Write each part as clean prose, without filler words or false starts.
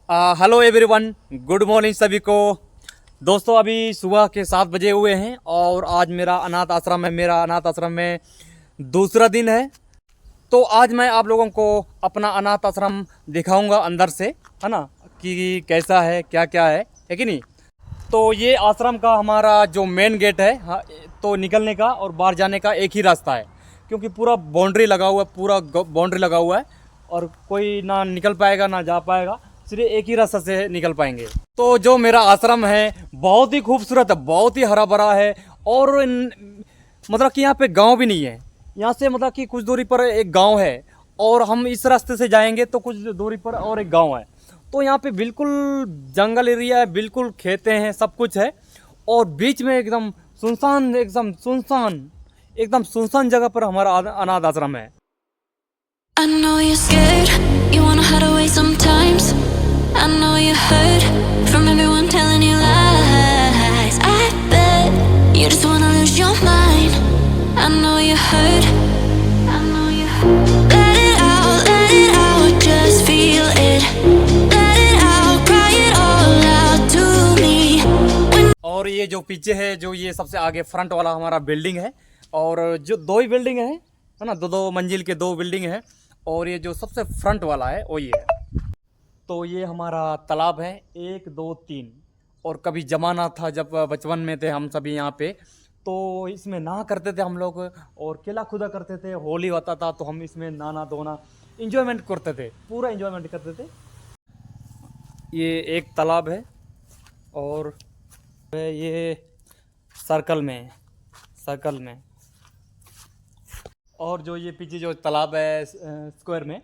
Hello everyone, good morning सभी को। दोस्तों अभी सुबह के 7 बजे हुए हैं और आज मेरा अनाथ आश्रम है। मेरा अनाथ आश्रम में दूसरा दिन है। तो आज मैं आप लोगों को अपना अनाथ आश्रम दिखाऊंगा अंदर से, है ना, कि कैसा है, क्या क्या है कि नहीं। तो ये आश्रम का हमारा जो मेन गेट है, हाँ, तो निकलने का और बाहर जाने का एक ही रास्ता है, क्योंकि पूरा बाउंड्री लगा हुआ है, पूरा बाउंड्री लगा हुआ है और कोई ना निकल पाएगा ना जा पाएगा, सिर्फ एक ही रास्ते से निकल पाएंगे। तो जो मेरा आश्रम है बहुत ही खूबसूरत है, बहुत ही हरा भरा है और मतलब कि यहाँ पे गांव भी नहीं है। यहाँ से मतलब कि कुछ दूरी पर एक गांव है और हम इस रास्ते से जाएंगे तो कुछ दूरी पर और एक गांव है। तो यहाँ पे बिल्कुल जंगल एरिया है, बिल्कुल खेते हैं, सब कुछ है और बीच में एकदम सुनसान, एकदम सुनसान जगह पर हमारा अनाथ आश्रम है। I know you're scared, you wanna hide away sometimes. I know you heard from everyone telling you lies. I bet you just wanna lose your mind. I know you heard, I know you heard. Let it out, just feel it. Let it out, cry it all out to me. और ये जो पीछे है, जो ये सबसे आगे front वाला हमारा बिल्डिंग है और जो दो ही बिल्डिंग है ना, दो मंजिल के दो बिल्डिंग है और ये जो सबसे फ्रंट वाला है वो ये है। तो ये हमारा तालाब है, 1 2 3। और कभी जमाना था जब बचपन में थे हम सभी यहाँ पे, तो इसमें नहा करते थे हम लोग और केला खुदा करते थे। होली होता था तो हम इसमें नहाना धोना इंजॉयमेंट करते थे, पूरा इंजॉयमेंट करते थे। ये एक तालाब है और ये सर्कल में और जो ये पीछे जो तालाब है स्क्वायर में,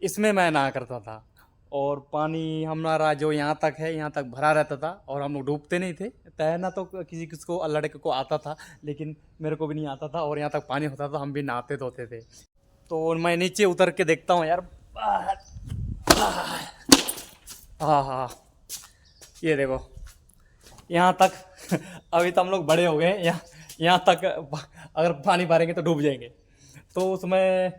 इसमें मैं नहा करता था और पानी हमारा जो यहाँ तक है, यहाँ तक भरा रहता था और हम लोग डूबते नहीं थे। तैरना तो किसी लड़के को आता था, लेकिन मेरे को भी नहीं आता था और यहाँ तक पानी होता था, हम भी नहाते धोते थे। तो मैं नीचे उतर के देखता हूँ यार, हाँ हाँ, ये देखो यहाँ तक अभी तो हम लोग बड़े हो गए हैं, यहाँ तक अगर पानी भरेंगे तो डूब जाएंगे। तो उसमें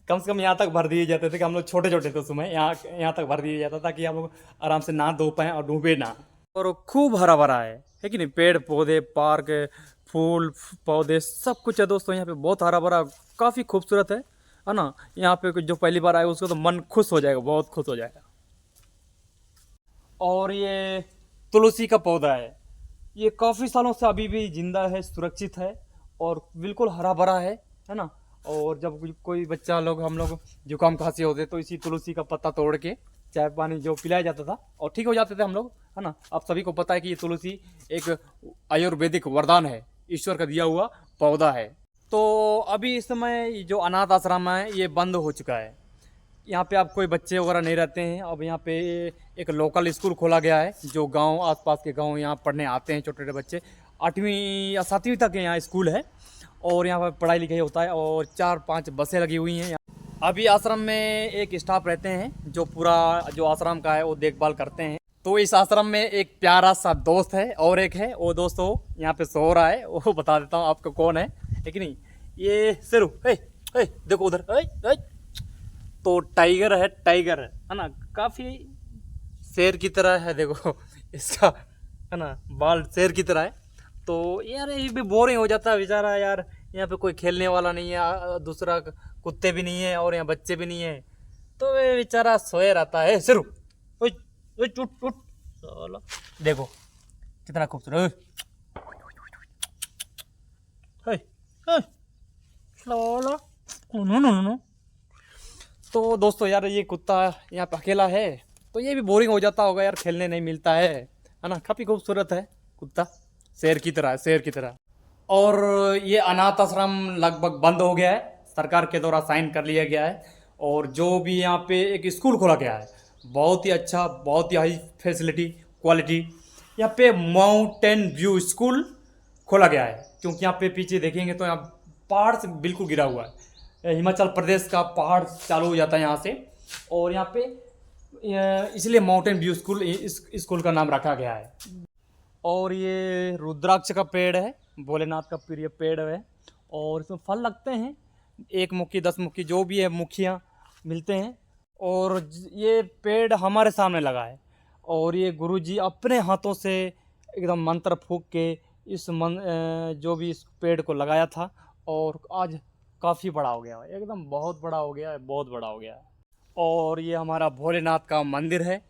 कम से कम यहाँ तक भर दिए जाते थे कि हम लोग छोटे छोटे थे उसमें, यहाँ तक भर दिया जाता था कि हम लोग आराम से ना धो पाएँ और डूबे ना। और खूब हरा भरा है कि नहीं, पेड़ पौधे, पार्क, फूल पौधे, सब कुछ है दोस्तों। यहाँ पे बहुत हरा भरा, काफ़ी खूबसूरत है ना। यहाँ पे जो पहली बार आए उसको तो मन खुश हो जाएगा, बहुत खुश हो जाएगा। और ये तुलसी का पौधा है, ये काफ़ी सालों से अभी भी जिंदा है, सुरक्षित है और बिल्कुल हरा भरा है ना। और जब कोई बच्चा लोग, हम लोग जुकाम खांसी होते तो इसी तुलसी का पत्ता तोड़ के चाय पानी जो पिलाया जाता था और ठीक हो जाते थे हम लोग, है ना। आप सभी को पता है कि ये तुलसी एक आयुर्वेदिक वरदान है, ईश्वर का दिया हुआ पौधा है। तो अभी इस समय जो अनाथ आश्रम है ये बंद हो चुका है। यहाँ पे आप कोई बच्चे वगैरह नहीं रहते हैं। अब यहाँ पे एक लोकल स्कूल खोला गया है, जो गांव, आसपास के गांव यहाँ पढ़ने आते हैं छोटे छोटे बच्चे। 8वीं या 7वीं तक यहाँ स्कूल है और यहाँ पर पढ़ाई लिखाई होता है और 4-5 बसें लगी हुई हैं। अभी आश्रम में एक स्टाफ रहते हैं जो पूरा जो आश्रम का है वो देखभाल करते हैं। तो इस आश्रम में एक प्यारा सा दोस्त है और एक है, वो दोस्त हो यहाँ पे सो रहा है, वो बता देता हूँ आपको कौन है कि नहीं। ये सिरू, देखो उधर, तो टाइगर है ना, काफ़ी शेर की तरह है, देखो इसका, है ना, बाल शेर की तरह है। तो यार ये भी बोरिंग हो जाता है बेचारा यार, यहाँ पे कोई खेलने वाला नहीं है, दूसरा कुत्ते भी नहीं है और यहाँ बच्चे भी नहीं है, तो ये बेचारा सोए रहता है। सिर्फ उठ उठ उठ, चलो देखो कितना खूबसूरत, तो दोस्तों यार ये कुत्ता यहाँ पे अकेला है तो ये भी बोरिंग हो जाता होगा यार, खेलने नहीं मिलता है ना। काफ़ी खूबसूरत है कुत्ता, शेर की तरह, शेर की तरह। और ये अनाथ आश्रम लगभग बंद हो गया है, सरकार के द्वारा साइन कर लिया गया है और जो भी यहाँ पे एक स्कूल खोला गया है, बहुत ही अच्छा, बहुत ही हाई फैसिलिटी क्वालिटी, यहाँ पे माउंटेन व्यू स्कूल खोला गया है। क्योंकि यहाँ पे पीछे देखेंगे तो यहाँ पहाड़ से बिल्कुल गिरा हुआ है, हिमाचल प्रदेश का पहाड़ चालू हो जाता है यहाँ से। और यहाँ पे इसलिए माउंटेन व्यू स्कूल, इस स्कूल का नाम रखा गया है। और ये रुद्राक्ष का पेड़ है, भोलेनाथ का प्रिय पेड़ है और इसमें फल लगते हैं, 1 मुक्की 10 मुक्की जो भी है मुखियाँ मिलते हैं। और ये पेड़ हमारे सामने लगा है और ये गुरुजी अपने हाथों से एकदम मंत्र फूंक के जो भी इस पेड़ को लगाया था और आज काफ़ी बड़ा हो गया है, एकदम बहुत बड़ा हो गया है, बहुत बड़ा हो गया है। और ये हमारा भोलेनाथ का मंदिर है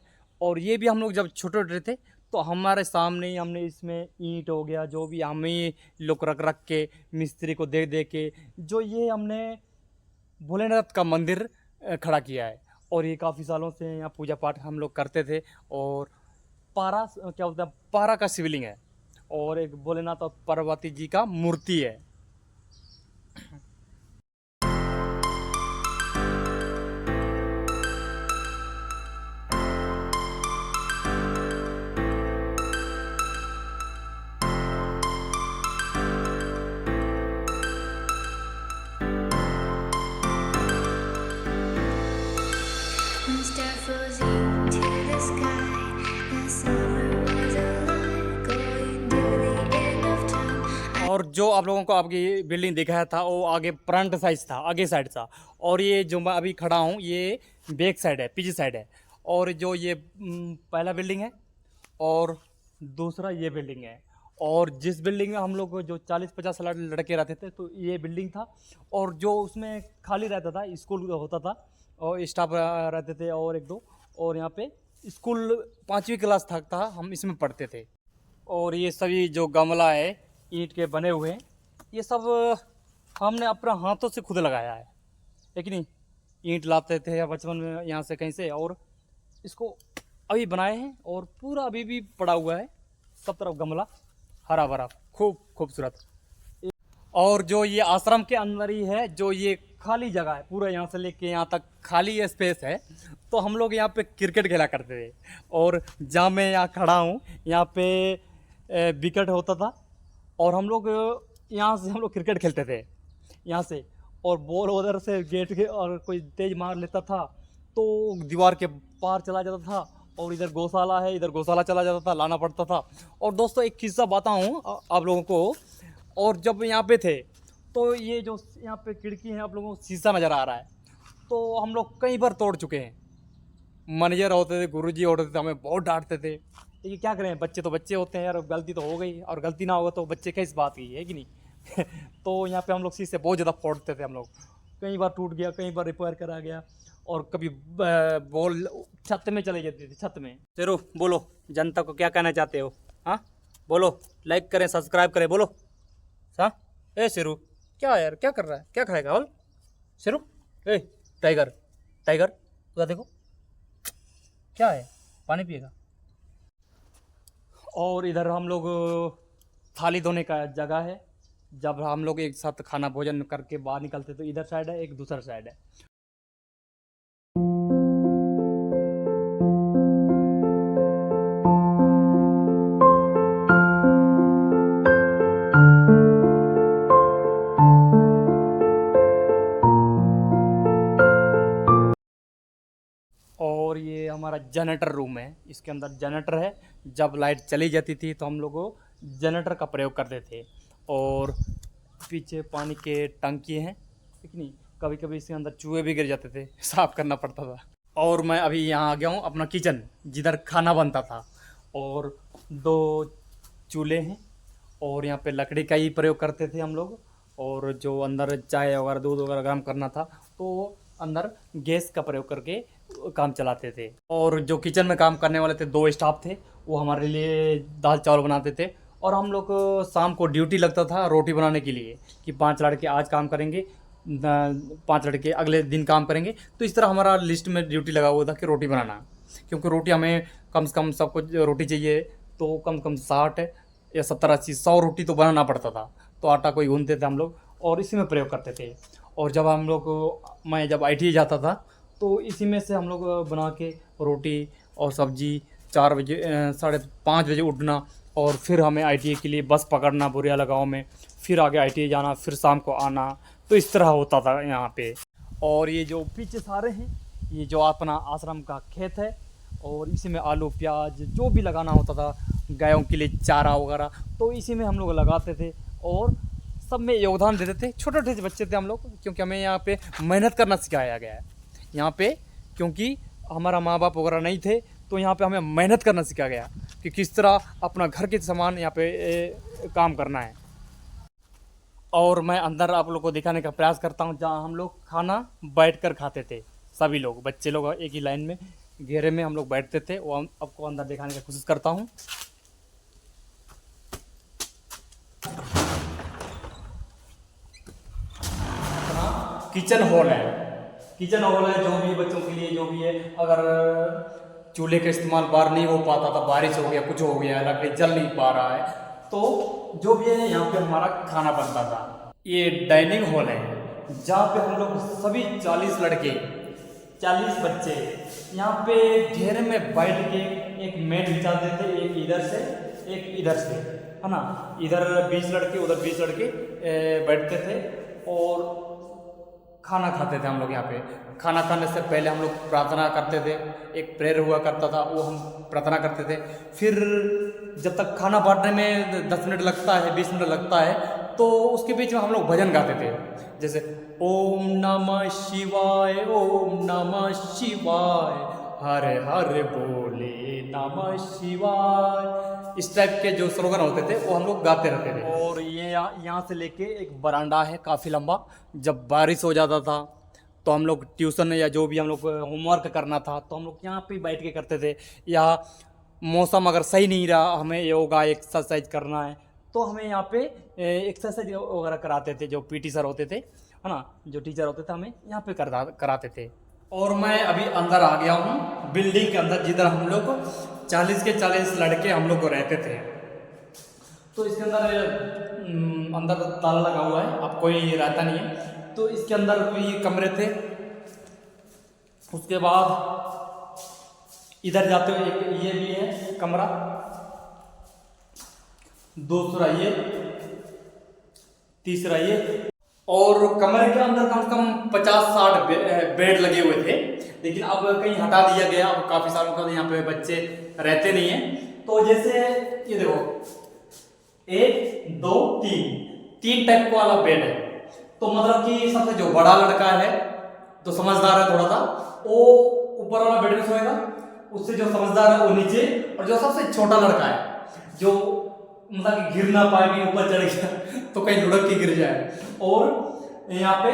और ये भी हम लोग जब छोटे छोटे थे तो हमारे सामने ही हमने इसमें ईंट हो गया जो भी हमें लोग रख रख के मिस्त्री को दे दे के जो ये हमने भोलेनाथ का मंदिर खड़ा किया है। और ये काफ़ी सालों से यहाँ पूजा पाठ हम लोग करते थे। और क्या बोलते हैं, पारा का शिवलिंग है और एक भोलेनाथ और पार्वती जी का मूर्ति है। One star falls into the sky. The summer was alive, going to the end of time. और जो आप लोगों को आपकी बिल्डिंग दिखाया था वो आगे फ्रंट साइड था, आगे साइड था। और ये जो मैं अभी खड़ा हूँ ये बैक साइड है, पीछे साइड है। और जो ये पहला बिल्डिंग है और दूसरा ये बिल्डिंग है। और जिस बिल्डिंग में हम लोग जो 40-50 लड़के रहते थे तो ये बिल्डिंग था। और जो उसमें खाली रहता था, स्कूल होता था और स्टाफ रहते थे और एक दो। और यहाँ पे स्कूल 5वीं क्लास तक था, हम इसमें पढ़ते थे। और ये सभी जो गमला है ईंट के बने हुए हैं, ये सब हमने अपना हाथों से खुद लगाया है कि नहीं। ईंट लाते थे या बचपन में यहाँ से कहीं से और इसको अभी बनाए हैं और पूरा अभी भी पड़ा हुआ है, सब तरफ गमला हरा भरा, खूब खूबसूरत। और जो ये आश्रम के अंदर ही है, जो ये खाली जगह है पूरा यहाँ से लेके यहाँ तक खाली स्पेस है, तो हम लोग यहाँ पे क्रिकेट खेला करते थे। और जहाँ मैं यहाँ खड़ा हूँ यहाँ पे विकेट होता था और हम लोग यहाँ से हम लोग क्रिकेट खेलते थे यहाँ से। और बॉल उधर से गेट के और कोई तेज मार लेता था तो दीवार के पार चला जाता था और इधर गौशाला है, इधर गौशाला चला जाता था, लाना पड़ता था। और दोस्तों एक किस्सा बताऊँ आप लोगों को। और जब यहाँ पे थे तो ये जो यहाँ पे खिड़की है आप लोगों को शीशा नज़र आ रहा है, तो हम लोग कई बार तोड़ चुके हैं। मैनेजर होते थे, गुरुजी होते थे, हमें बहुत डांटते थे। ये क्या करें, बच्चे तो बच्चे होते हैं यार, गलती तो हो गई और गलती ना होगा तो बच्चे किस बात की है कि नहीं। तो यहाँ पे हम लोग शीशे बहुत ज़्यादा फोड़ते थे हम लोग। कई बार टूट गया, कई बार रिपेयर करा गया। और कभी बॉल छत में चले जाती थी, छत में। शेरू बोलो, जनता को क्या कहना चाहते हो? हाँ बोलो, लाइक करें, सब्सक्राइब करें, बोलो। हाँ ए शेरू, क्या यार, क्या कर रहा है, क्या खाएगा बोल शेरू? ए टाइगर, टाइगर उधर देखो, क्या है, पानी पिएगा? और इधर हम लोग थाली धोने का जगह है। जब हम लोग एक साथ खाना भोजन करके बाहर निकलते तो इधर साइड है, एक दूसरा साइड है। और ये हमारा जनरेटर रूम है, इसके अंदर जनरेटर है। जब लाइट चली जाती थी तो हम लोग जनरेटर का प्रयोग करते थे। और पीछे पानी के टंकी हैं, ठीक नहीं, कभी कभी इसके अंदर चूहे भी गिर जाते थे, साफ़ करना पड़ता था। और मैं अभी यहाँ आ गया हूँ अपना किचन, जिधर खाना बनता था। और 2 चूल्हे हैं और यहाँ पे लकड़ी का ही प्रयोग करते थे हम लोग। और जो अंदर चाय वगैरह दूध वगैरह गर्म करना था तो अंदर गैस का प्रयोग करके काम चलाते थे। और जो किचन में काम करने वाले थे 2 स्टाफ थे, वो हमारे लिए दाल चावल बनाते थे। और हम लोग शाम को ड्यूटी लगता था रोटी बनाने के लिए कि 5 लड़के आज काम करेंगे, 5 लड़के अगले दिन काम करेंगे। तो इस तरह हमारा लिस्ट में ड्यूटी लगा हुआ था कि रोटी बनाना, क्योंकि रोटी हमें कम से कम सबको रोटी चाहिए तो कम से कम 60 या 70-80 100 रोटी तो बनाना पड़ता था। तो आटा कोई गूंथते थे हम लोग और इसी में प्रयोग करते थे। और जब हम लोग मैं जब ITI जाता था तो इसी में से हम लोग बना के रोटी और सब्जी 4 बजे 5:30 बजे उठना और फिर हमें ITI के लिए बस पकड़ना बुरियाला गाँव में, फिर आगे ITI जाना, फिर शाम को आना। तो इस तरह होता था यहाँ पे। और ये जो पीछे सारे हैं ये जो अपना आश्रम का खेत है और इसी में आलू प्याज जो भी लगाना होता था, गायों के लिए चारा वगैरह, तो इसी में हम लोग लगाते थे और सब में योगदान देते थे। छोटे छोटे बच्चे थे हम लोग, क्योंकि हमें यहाँ पे मेहनत करना सिखाया गया है। यहाँ पे क्योंकि हमारा माँ बाप वगैरह नहीं थे, तो यहाँ पे हमें मेहनत करना सिखाया गया कि किस तरह अपना घर के सामान यहाँ पे काम करना है। और मैं अंदर आप लोग को दिखाने का प्रयास करता हूँ जहाँ हम लोग खाना बैठकर खाते थे, सभी लोग, बच्चे लोग एक ही लाइन में घेरे में हम लोग बैठते थे। वो आपको अंदर दिखाने की कोशिश करता हूँ। किचन हॉल है, किचन हॉल है, जो भी बच्चों के लिए जो भी है, अगर चूल्हे का इस्तेमाल बाहर नहीं हो पाता था, बारिश हो गया, कुछ हो गया, लकड़ी जल नहीं पा रहा है, तो जो भी है यहाँ पे हमारा खाना बनता था। ये डाइनिंग हॉल है जहाँ पे हम लोग सभी 40 लड़के 40 बच्चे यहाँ पे घेरे में बैठ के एक मेट बिछाते थे, एक इधर से एक इधर से, है ना, इधर 20 लड़के उधर 20 लड़के बैठते थे और खाना खाते थे हम लोग। यहाँ पे खाना खाने से पहले हम लोग प्रार्थना करते थे, एक प्रेयर हुआ करता था, वो हम प्रार्थना करते थे। फिर जब तक खाना बांटने में 10 मिनट लगता है, 20 मिनट लगता है, तो उसके बीच में हम लोग भजन गाते थे, जैसे ओम नमः शिवाय, ओम नमः शिवाय, हरे हरे बोले नमः शिवाय, इस टाइप के जो स्लोगन होते थे वो हम लोग गाते रहते थे। और ये यहाँ से लेके एक बरांडा है काफ़ी लंबा। जब बारिश हो जाता था तो हम लोग ट्यूशन या जो भी हम लोग होमवर्क करना था तो हम लोग यहाँ पे बैठ के करते थे, या मौसम अगर सही नहीं रहा, हमें योगा एक्सरसाइज करना है, तो हमें यहाँ पे एक्सरसाइज वगैरह कराते थे। जो पीटी सर होते थे, है ना, जो टीचर होते थे, हमें यहाँ पे कराते थे। और मैं अभी अंदर आ गया हूँ बिल्डिंग के अंदर, जिधर हम लोग 40 के 40 लड़के हम लोग को रहते थे। तो इसके अंदर ताला लगा हुआ है, अब कोई रहता नहीं है, तो इसके अंदर भी कमरे थे। उसके बाद इधर जाते हुए एक ये भी है कमरा, दूसरा ये, तीसरा ये, और कमरे के अंदर कम से कम 50-60 बेड लगे हुए थे, लेकिन अब कहीं हटा दिया गया। अब काफ़ी सालों का यहाँ पे बच्चे रहते नहीं हैं। तो जैसे ये देखो 1 2 3 टाइप का वाला बेड है, तो मतलब कि सबसे जो बड़ा लड़का है, तो समझदार है थोड़ा सा, वो ऊपर वाला बेड में सोएगा, उससे जो समझदार है वो नीचे, और जो सबसे छोटा लड़का है जो मतलब कि गिर ना पाए, भी ऊपर चढ़ गया तो कहीं लुढ़क के गिर जाए, और यहाँ पे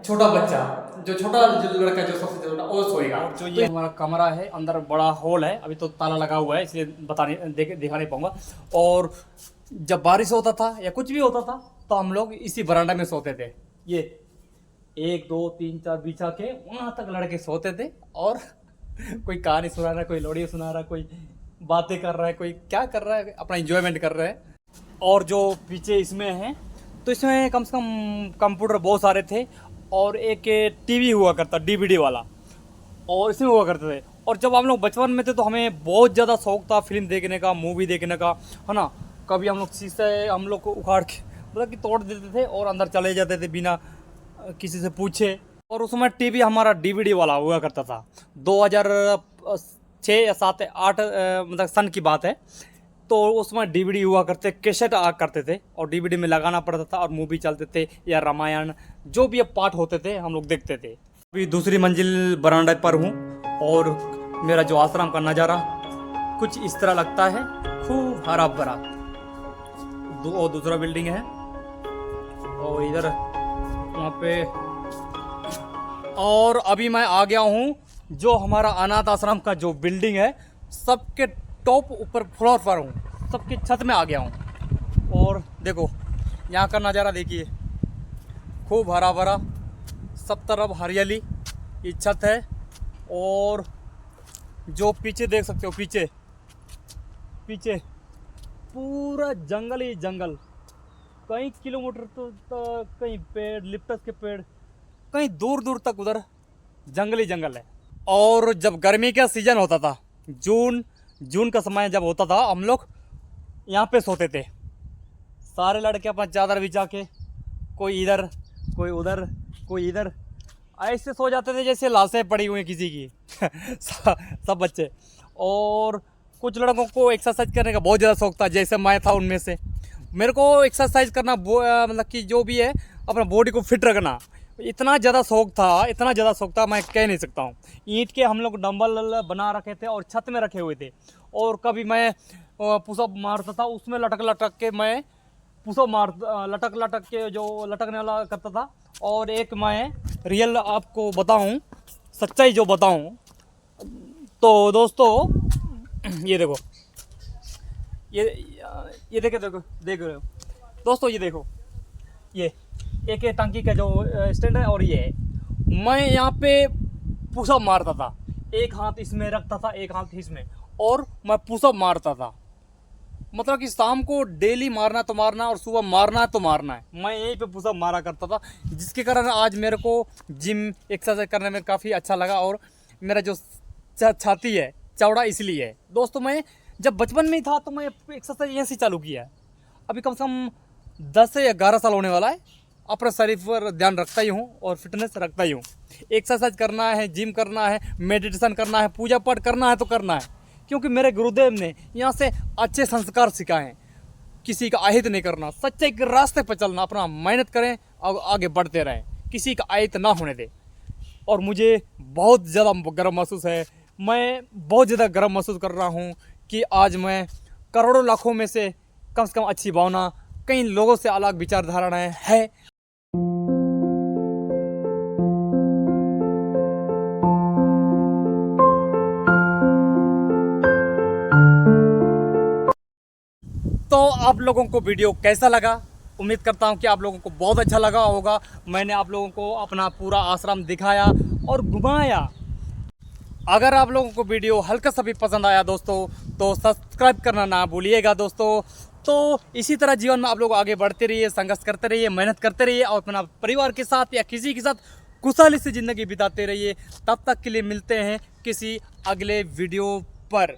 छोटा बच्चा, जो छोटा जो लड़का जो सबसे छोटा, वो सोएगा। जो ये हमारा कमरा है, अंदर बड़ा हॉल है, अभी तो ताला लगा हुआ है इसलिए दिखा नहीं पाऊंगा। और जब बारिश होता था या कुछ भी होता था तो हम लोग इसी बरामदा में सोते थे। ये 1 2 3 4 बिछा के वहाँ तक लड़के सोते थे, और कोई कहानी सुना रहा है, कोई लोरी सुना रहा है, कोई बातें कर रहा है, कोई क्या कर रहा है, अपना एंजॉयमेंट कर रहा है। और जो पीछे इसमें है, तो इसमें कम से कम कंप्यूटर बहुत सारे थे, और एक टीवी हुआ करता डीवीडी वाला, और इसमें हुआ करते थे। और जब हम लोग बचपन में थे तो हमें बहुत ज़्यादा शौक था फिल्म देखने का, मूवी देखने का, है ना। कभी हम लोग शीशे हम लोग को उखाड़ के मतलब कि तोड़ देते थे और अंदर चले जाते थे बिना किसी से पूछे। और उस समय टीवी हमारा डीवीडी वाला हुआ करता था। 2006 या 7 8 मतलब सन की बात है। तो उसमें डीवीडी हुआ करते, कैसेट आ करते थे, और डीवीडी में लगाना पड़ता था, और मूवी चलते थे या रामायण जो भी पार्ट होते थे हम लोग देखते थे। अभी दूसरी मंजिल बरामदा पर हूँ, और मेरा जो आश्रम का नज़ारा कुछ इस तरह लगता है, खूब हरा भरा। और दूसरा बिल्डिंग है, और इधर वहाँ पे। और अभी मैं आ गया हूँ जो हमारा अनाथ आश्रम का जो बिल्डिंग है, सबके टॉप ऊपर फ्लोर पर हूँ, सबके छत में आ गया हूँ। और देखो यहाँ का नज़ारा देखिए, खूब हरा भरा, सब तरफ हरियाली, ये छत है। और जो पीछे देख सकते हो, पीछे पूरा जंगल ही जंगल, कई किलोमीटर तो कहीं पेड़, लिप्टस के पेड़, कहीं दूर दूर तक उधर जंगल ही जंगल है। और जब गर्मी का सीज़न होता था, जून का समय जब होता था, हम लोग यहाँ पे सोते थे, सारे लड़के अपना चादर बिछा के, कोई इधर कोई उधर कोई इधर, ऐसे सो जाते थे जैसे लाशें पड़ी हुई किसी की सब बच्चे। और कुछ लड़कों को एक्सरसाइज करने का बहुत ज़्यादा शौक था, जैसे मैं था उनमें से। मेरे को एक्सरसाइज करना मतलब कि जो भी है अपना बॉडी को फिट रखना, इतना ज़्यादा शौक था मैं कह नहीं सकता हूँ। ईंट के हम लोग डंबल बना रखे थे और छत में रखे हुए थे, और कभी मैं पुशअप मारता था, उसमें लटक के मैं पुशअप लटक के जो लटकने वाला करता था। और एक मैं रियल आपको बताऊं, सच्चाई जो बताऊं, तो दोस्तों ये देखो, ये देख रहे हो दोस्तों, ये देखो, ये एक टंकी का जो स्टैंड है, और ये है, मैं यहाँ पे पुशअप मारता था, एक हाथ इसमें रखता था, एक हाथ इसमें, और मैं पुशअप मारता था। मतलब कि शाम को डेली मारना तो मारना, और सुबह मारना तो मारना है। मैं यहीं पे पुशअप मारा करता था, जिसके कारण आज मेरे को जिम एक्सरसाइज करने में काफ़ी अच्छा लगा, और मेरा जो छाती है चौड़ा इसलिए है। दोस्तों मैं जब बचपन में ही था तो मैं एक्सरसाइज यहाँ से चालू किया है। अभी कम से कम 10 से 11 साल होने वाला है। अपने शरीर पर ध्यान रखता ही हूँ और फिटनेस रखता ही हूँ। एक्सरसाइज करना है, जिम करना है, मेडिटेशन करना है, पूजा पाठ करना है तो करना है, क्योंकि मेरे गुरुदेव ने यहाँ से अच्छे संस्कार सिखाए हैं। किसी का अहित नहीं करना, सच्चाई के रास्ते पर चलना, अपना मेहनत करें और आगे बढ़ते रहें, किसी का अहित ना होने दें। और मुझे बहुत ज़्यादा गर्व महसूस है, मैं बहुत ज़्यादा गर्व महसूस कर रहा हूँ कि आज मैं करोड़ों लाखों में से कम अच्छी भावना, कई लोगों से अलग विचारधाराएं है। तो आप लोगों को वीडियो कैसा लगा? उम्मीद करता हूं कि आप लोगों को बहुत अच्छा लगा होगा। मैंने आप लोगों को अपना पूरा आश्रम दिखाया और घुमाया। अगर आप लोगों को वीडियो हल्का सा भी पसंद आया दोस्तों, तो सब्सक्राइब करना ना भूलिएगा दोस्तों। तो इसी तरह जीवन में आप लोग आगे बढ़ते रहिए, संघर्ष करते रहिए, मेहनत करते रहिए, और अपना परिवार के साथ या किसी के साथ खुशहाली से ज़िंदगी बिताते रहिए। तब तक के लिए मिलते हैं किसी अगले वीडियो पर।